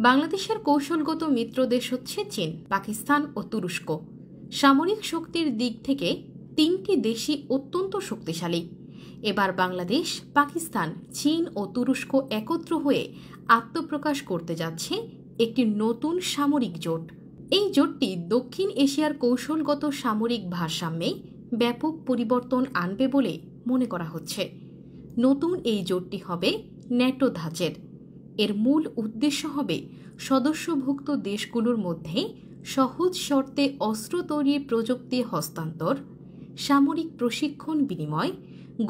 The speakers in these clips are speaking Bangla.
বাংলাদেশের কৌশলগত মিত্র দেশ হচ্ছে চীন, পাকিস্তান ও তুরস্ক। সামরিক শক্তির দিক থেকে তিনটি দেশই অত্যন্ত শক্তিশালী। এবার বাংলাদেশ, পাকিস্তান, চীন ও তুরস্ক একত্র হয়ে আত্মপ্রকাশ করতে যাচ্ছে একটি নতুন সামরিক জোট। এই জোটটি দক্ষিণ এশিয়ার কৌশলগত সামরিক ভারসাম্যে ব্যাপক পরিবর্তন আনবে বলে মনে করা হচ্ছে। নতুন এই জোটটি হবে ন্যাটো ধাঁচের। এর মূল উদ্দেশ্য হবে সদস্যভুক্ত দেশগুলোর মধ্যে সহজ শর্তে অস্ত্র তৈরির প্রযুক্তি হস্তান্তর, সামরিক প্রশিক্ষণ বিনিময়,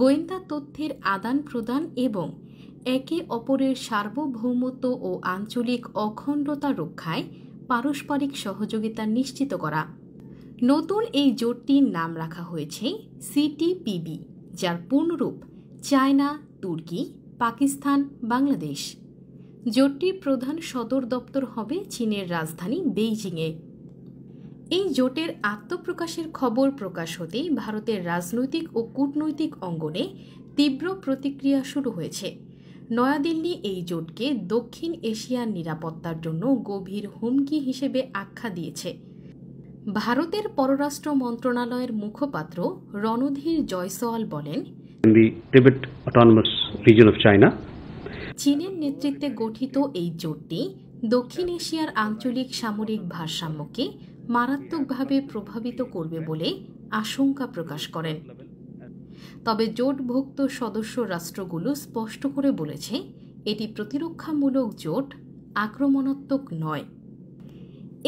গোয়েন্দা তথ্যের আদান প্রদান এবং একে অপরের সার্বভৌমত্ব ও আঞ্চলিক অখণ্ডতা রক্ষায় পারস্পরিক সহযোগিতা নিশ্চিত করা। নতুন এই জোটটির নাম রাখা হয়েছে সিটিপিবি, যার পূর্ণরূপ চায়না, তুর্কি, পাকিস্তান, বাংলাদেশ। জোটটির প্রধান সদর দপ্তর হবে চীনের রাজধানী বেইজিংয়ে। এই জোটের আত্মপ্রকাশের খবর প্রকাশ হতেই ভারতের রাজনৈতিক ও কূটনৈতিক অঙ্গনে তীব্র প্রতিক্রিয়া শুরু হয়েছে। নয়াদিল্লি এই জোটকে দক্ষিণ এশিয়ার নিরাপত্তার জন্য গভীর হুমকি হিসেবে আখ্যা দিয়েছে। ভারতের পররাষ্ট্র মন্ত্রণালয়ের মুখপাত্র রণধীর জয়সওয়াল বলেন, চীনের নেতৃত্বে গঠিত এই জোটটি দক্ষিণ এশিয়ার আঞ্চলিক সামরিক ভারসাম্যকে মারাত্মকভাবে প্রভাবিত করবে বলে আশঙ্কা প্রকাশ করেন। তবে জোটভুক্ত সদস্য রাষ্ট্রগুলো স্পষ্ট করে বলেছে, এটি প্রতিরক্ষামূলক জোট, আক্রমণাত্মক নয়।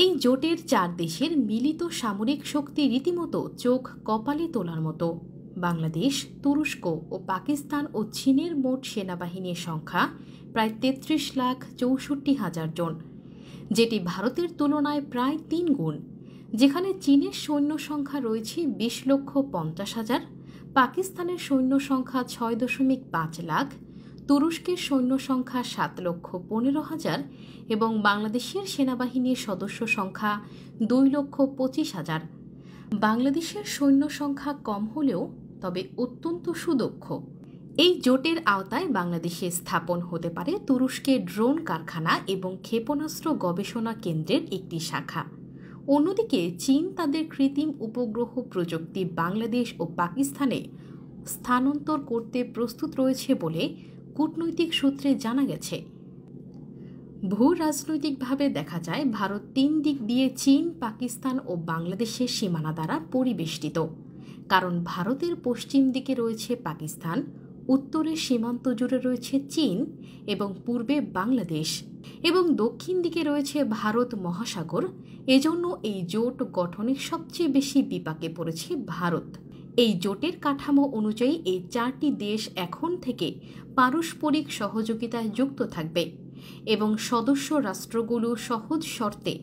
এই জোটের 4 দেশের মিলিত সামরিক শক্তি রীতিমতো চোখ কপালে তোলার মতো। বাংলাদেশ, তুরস্ক ও পাকিস্তান ও চীনের মোট সেনাবাহিনীর সংখ্যা প্রায় 33,64,000 জন, যেটি ভারতের তুলনায় প্রায় 3 গুণ। যেখানে চীনের সৈন্য সংখ্যা রয়েছে 20,50,000, পাকিস্তানের সৈন্য সংখ্যা 6.5 লাখ, তুরস্কের সৈন্য সংখ্যা 7,15,000 এবং বাংলাদেশের সেনাবাহিনীর সদস্য সংখ্যা 2,25,000। বাংলাদেশের সৈন্য সংখ্যা কম হলেও তবে অত্যন্ত সুদক্ষ। এই জোটের আওতায় বাংলাদেশে স্থাপন হতে পারে তুরস্কের ড্রোন কারখানা এবং ক্ষেপণাস্ত্র গবেষণা কেন্দ্রের একটি শাখা। অন্যদিকে চীন তাদের কৃত্রিম উপগ্রহ প্রযুক্তি বাংলাদেশ ও পাকিস্তানে স্থানান্তর করতে প্রস্তুত রয়েছে বলে কূটনৈতিক সূত্রে জানা গেছে। ভূ রাজনৈতিকভাবে দেখা যায়, ভারত 3 দিক দিয়ে চীন, পাকিস্তান ও বাংলাদেশের সীমানা দ্বারা পরিবেষ্টিত। কারণ ভারতের পশ্চিম দিকে রয়েছে পাকিস্তান, উত্তরের সীমান্ত জুড়ে রয়েছে চীন এবং পূর্বে বাংলাদেশ, এবং দক্ষিণ দিকে রয়েছে ভারত মহাসাগর। এজন্য এই জোট গঠনে সবচেয়ে বেশি বিপাকে পড়েছে ভারত। এই জোটের কাঠামো অনুযায়ী এই 4টি দেশ এখন থেকে পারস্পরিক সহযোগিতায় যুক্ত থাকবে এবং সদস্য রাষ্ট্রগুলো সহজ শর্তে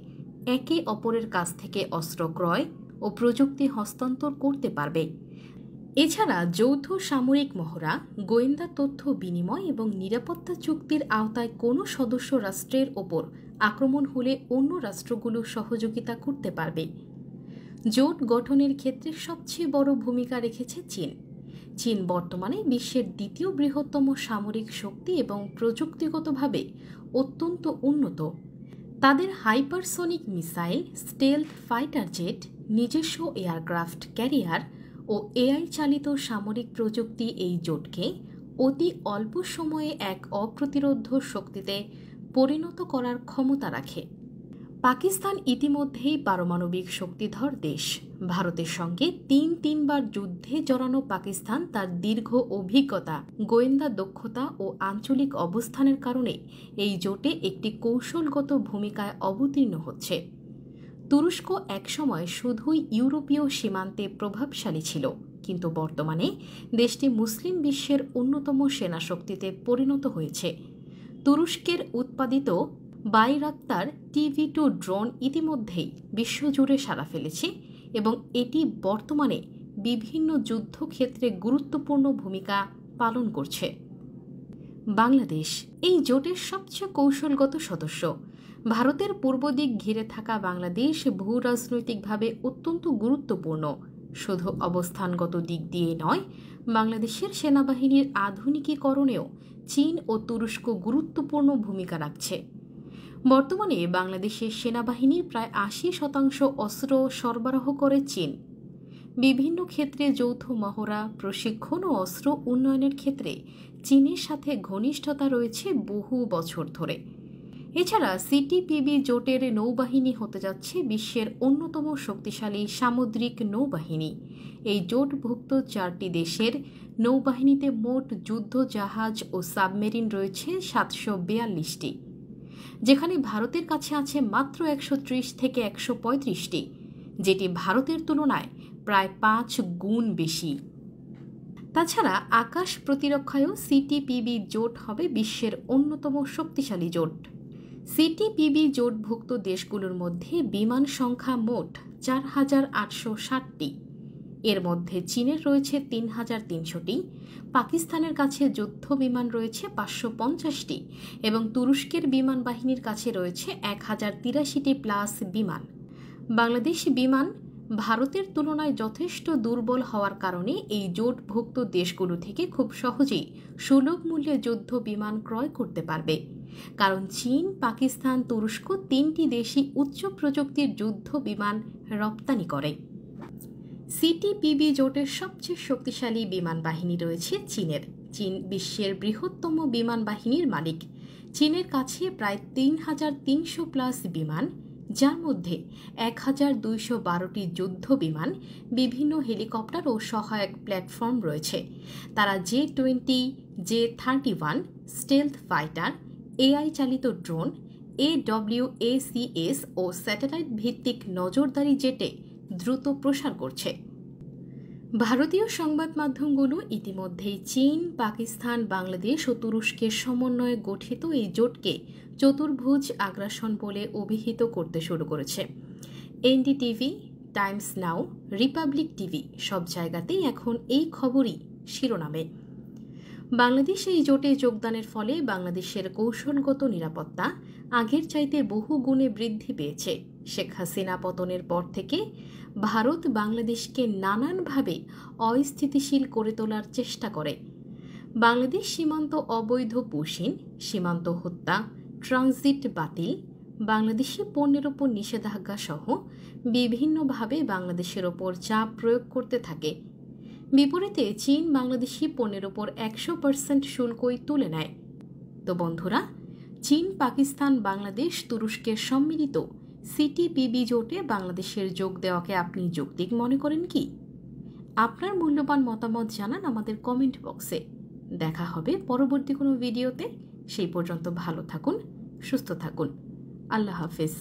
একে অপরের কাছ থেকে অস্ত্র ক্রয় ও প্রযুক্তি হস্তান্তর করতে পারবে। এছাড়া যৌথ সামরিক মহড়া, গোয়েন্দা তথ্য বিনিময় এবং নিরাপত্তা চুক্তির আওতায় কোনো সদস্য রাষ্ট্রের ওপর আক্রমণ হলে অন্য রাষ্ট্রগুলো সহযোগিতা করতে পারবে। জোট গঠনের ক্ষেত্রে সবচেয়ে বড় ভূমিকা রেখেছে চীন। চীন বর্তমানে বিশ্বের 2য় বৃহত্তম সামরিক শক্তি এবং প্রযুক্তিগতভাবে অত্যন্ত উন্নত। তাদের hypersonic missile, stealth fighter jet, নিজস্ব এয়ারক্রাফট ক্যারিয়ার ও এআই চালিত সামরিক প্রযুক্তি এই জোটকে অতি অল্প সময়ে এক অপ্রতিরোধ্য শক্তিতে পরিণত করার ক্ষমতা রাখে। পাকিস্তান ইতিমধ্যেই পারমাণবিক শক্তিধর দেশ। ভারতের সঙ্গে 3বার যুদ্ধে জড়ানো পাকিস্তান তার দীর্ঘ অভিজ্ঞতা, গোয়েন্দা দক্ষতা ও আঞ্চলিক অবস্থানের কারণে এই জোটে একটি কৌশলগত ভূমিকায় অবতীর্ণ হচ্ছে। তুরস্ক একসময় শুধুই ইউরোপীয় সীমান্তে প্রভাবশালী ছিল, কিন্তু বর্তমানে দেশটি মুসলিম বিশ্বের অন্যতম সেনাশক্তিতে পরিণত হয়েছে। তুরস্কের উৎপাদিত বাইরাক্তার TB2 ড্রোন ইতিমধ্যেই বিশ্বজুড়ে সাড়া ফেলেছে এবং এটি বর্তমানে বিভিন্ন যুদ্ধক্ষেত্রে গুরুত্বপূর্ণ ভূমিকা পালন করছে। বাংলাদেশ এই জোটের সবচেয়ে কৌশলগত সদস্য। ভারতের পূর্ব দিক ঘিরে থাকা বাংলাদেশ ভূ রাজনৈতিকভাবে অত্যন্ত গুরুত্বপূর্ণ। শুধু অবস্থানগত দিক দিয়ে নয়, বাংলাদেশের সেনাবাহিনীর আধুনিকীকরণেও চীন ও তুরস্ক গুরুত্বপূর্ণ ভূমিকা রাখছে। বর্তমানে বাংলাদেশের সেনাবাহিনীর প্রায় ৮০% অস্ত্র সরবরাহ করে চীন। বিভিন্ন ক্ষেত্রে যৌথ মহড়া, প্রশিক্ষণ ও অস্ত্র উন্নয়নের ক্ষেত্রে চীনের সাথে ঘনিষ্ঠতা রয়েছে বহু বছর ধরে। এছাড়া সিটিপিবি জোটের নৌবাহিনী হতে যাচ্ছে বিশ্বের অন্যতম শক্তিশালী সামুদ্রিক নৌবাহিনী। এই জোটভুক্ত 4টি দেশের নৌবাহিনীতে মোট যুদ্ধ জাহাজ ও সাবমেরিন রয়েছে 742টি, যেখানে ভারতের কাছে আছে মাত্র 130 থেকে 135টি, যেটি ভারতের তুলনায় প্রায় 5 গুণ বেশি। তাছাড়া আকাশ প্রতিরক্ষায়ও সিটিপিবি জোট হবে বিশ্বের অন্যতম শক্তিশালী জোট। সিটিপিবি জোটভুক্ত দেশগুলোর মধ্যে বিমান সংখ্যা মোট 4,860টি। এর মধ্যে চীনের রয়েছে 3,300টি, পাকিস্তানের কাছে যুদ্ধ বিমান রয়েছে 550টি এবং তুরস্কের বিমান বাহিনীর কাছে রয়েছে 1083টি প্লাস বিমান। বাংলাদেশ বিমান ভারতের তুলনায় যথেষ্ট দুর্বল হওয়ার কারণে এই জোটভুক্ত দেশগুলো থেকে খুব সহজেই সুলভ মূল্যে যুদ্ধ বিমান ক্রয় করতে পারবে, কারণ চীন, পাকিস্তান, তুরস্ক 3টি দেশই উচ্চ প্রযুক্তির যুদ্ধ বিমান রপ্তানি করে। সিটিপিবি জোটের সবচেয়ে শক্তিশালী বিমান বাহিনী রয়েছে চীনের। চীন বিশ্বের বৃহত্তম বিমান বাহিনীর মালিক। চীনের কাছে প্রায় 3,300 প্লাস বিমান, যার মধ্যে 1,212টি যুদ্ধ বিমান, বিভিন্ন হেলিকপ্টার ও সহায়ক প্ল্যাটফর্ম রয়েছে। তারা J-20, J-31 stealth fighter, AI চালিত ড্রোন, AWACS ও স্যাটেলাইট ভিত্তিক নজরদারি জেটে দ্রুত প্রসার করছে। ভারতীয় সংবাদ মাধ্যমগুলো ইতিমধ্যেই চীন, পাকিস্তান, বাংলাদেশ ও তুরস্কের সমন্বয়ে গঠিত এই জোটকে চতুর্ভুজ আগ্রাসন বলে অভিহিত করতে শুরু করেছে। এনডিটিভি, টাইমস নাও, রিপাবলিক টিভি সব জায়গাতেই এখন এই খবরই শিরোনামে। বাংলাদেশ এই জোটে যোগদানের ফলে বাংলাদেশের কৌশলগত নিরাপত্তা আগের চাইতে বহু গুণে বৃদ্ধি পেয়েছে। শেখ হাসিনা পতনের পর থেকে ভারত বাংলাদেশকে নানানভাবে অস্থিতিশীল করে তোলার চেষ্টা করে। বাংলাদেশ সীমান্ত অবৈধ পুশিন, সীমান্ত হত্যা, ট্রানজিট বাতিল, বাংলাদেশি পণ্যের ওপর নিষেধাজ্ঞা সহ বিভিন্নভাবে বাংলাদেশের ওপর চাপ প্রয়োগ করতে থাকে। বিপরীতে চীন বাংলাদেশি পণ্যের ওপর 100% শুল্কই তুলে নেয়। তো বন্ধুরা, চীন, পাকিস্তান, বাংলাদেশ, তুরস্কের সম্মিলিত সিটিপিবি জোটে বাংলাদেশের যোগ দেওয়াকে আপনি যৌক্তিক মনে করেন কি? আপনার মূল্যবান মতামত জানান আমাদের কমেন্ট বক্সে। দেখা হবে পরবর্তী কোনো ভিডিওতে। সেই পর্যন্ত ভালো থাকুন, সুস্থ থাকুন। আল্লাহ হাফেজ।